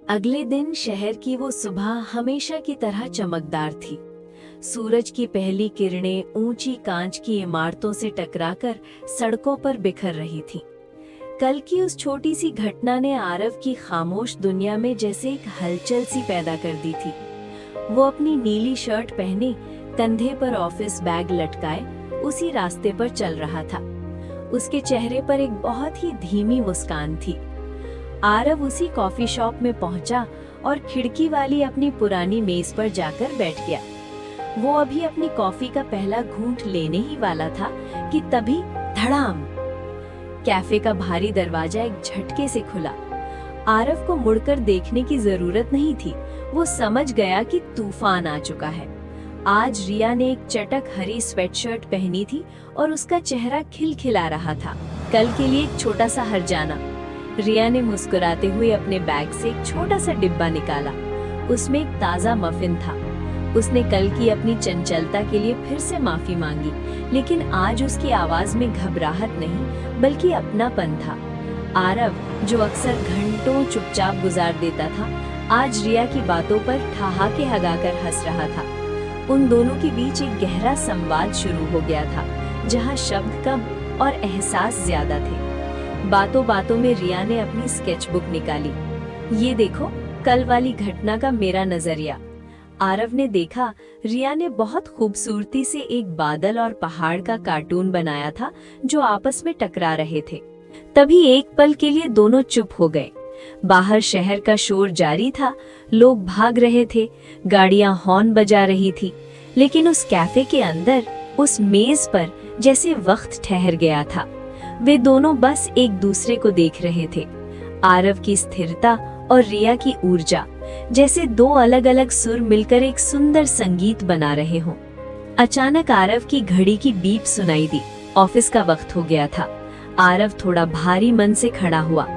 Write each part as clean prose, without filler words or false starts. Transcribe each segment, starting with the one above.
अगले दिन शहर की वो सुबह हमेशा की तरह चमकदार थी। सूरज की पहली किरणें ऊंची कांच की इमारतों से टकराकर सड़कों पर बिखर रही थीं। कल की उस छोटी सी घटना ने आरव की खामोश दुनिया में जैसे एक हलचल सी पैदा कर दी थी। वो अपनी नीली शर्ट पहने, कंधे पर ऑफिस बैग लटकाए उसी रास्ते पर चल रहा था। उसके चेहरे पर एक बहुत ही धीमी मुस्कान थी। आरव उसी कॉफी शॉप में पहुंचा और खिड़की वाली अपनी पुरानी मेज पर जाकर बैठ गया। वो अभी अपनी कॉफी का पहला घूंट लेने ही वाला था कि तभी धड़ाम, कैफे का भारी दरवाजा एक झटके से खुला। आरव को मुड़कर देखने की जरूरत नहीं थी। वो समझ गया कि तूफान आ चुका है। आज रिया ने एक चटक हरी स्वेटशर्ट पहनी थी और उसका चेहरा खिलखिला रहा था। कल के लिए एक छोटा सा हर्जाना। रिया ने मुस्कुराते हुए अपने बैग से एक छोटा सा डिब्बा निकाला। उसमें एक ताजा मफिन था। उसने कल की अपनी चंचलता के लिए फिर से माफी मांगी, लेकिन आज उसकी आवाज में घबराहट नहीं बल्कि अपनापन था। आरव, जो अक्सर घंटों चुपचाप गुजार देता था, आज रिया की बातों पर ठहाके लगाकर हंस रहा था। उन दोनों के बीच एक गहरा संवाद शुरू हो गया था, जहां शब्द कम और एहसास ज्यादा थे। बातों बातों में रिया ने अपनी स्केचबुक निकाली। ये देखो, कल वाली घटना का मेरा नजरिया। आरव ने देखा, रिया ने बहुत खूबसूरती से एक बादल और पहाड़ का कार्टून बनाया था जो आपस में टकरा रहे थे। तभी एक पल के लिए दोनों चुप हो गए। बाहर शहर का शोर जारी था, लोग भाग रहे थे, गाड़ियां हॉर्न बजा रही थी, लेकिन उस कैफे के अंदर, उस मेज पर जैसे वक्त ठहर गया था। वे दोनों बस एक दूसरे को देख रहे थे। आरव की स्थिरता और रिया की ऊर्जा, जैसे दो अलग अलग सुर मिलकर एक सुंदर संगीत बना रहे हों। अचानक आरव की घड़ी की बीप सुनाई दी। ऑफिस का वक्त हो गया था। आरव थोड़ा भारी मन से खड़ा हुआ।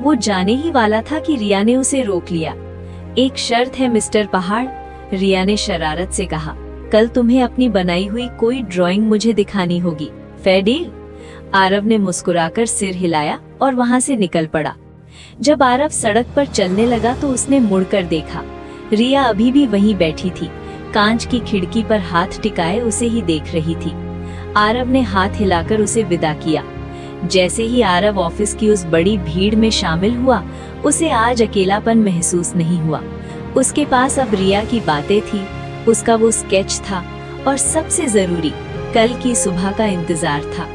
वो जाने ही वाला था कि रिया ने उसे रोक लिया। एक शर्त है मिस्टर पहाड़, रिया ने शरारत से कहा। कल तुम्हें अपनी बनाई हुई कोई ड्राइंग मुझे दिखानी होगी। Fair deal? आरव ने मुस्कुराकर सिर हिलाया और वहां से निकल पड़ा। जब आरव सड़क पर चलने लगा तो उसने मुड़कर देखा। रिया अभी भी वहीं बैठी थी, कांच की खिड़की पर हाथ टिकाए उसे ही देख रही थी। आरव ने हाथ हिलाकर उसे विदा किया। जैसे ही आरव ऑफिस की उस बड़ी भीड़ में शामिल हुआ, उसे आज अकेलापन महसूस नहीं हुआ। उसके पास अब रिया की बातें थी, उसका वो स्केच था और सबसे जरूरी, कल की सुबह का इंतजार था।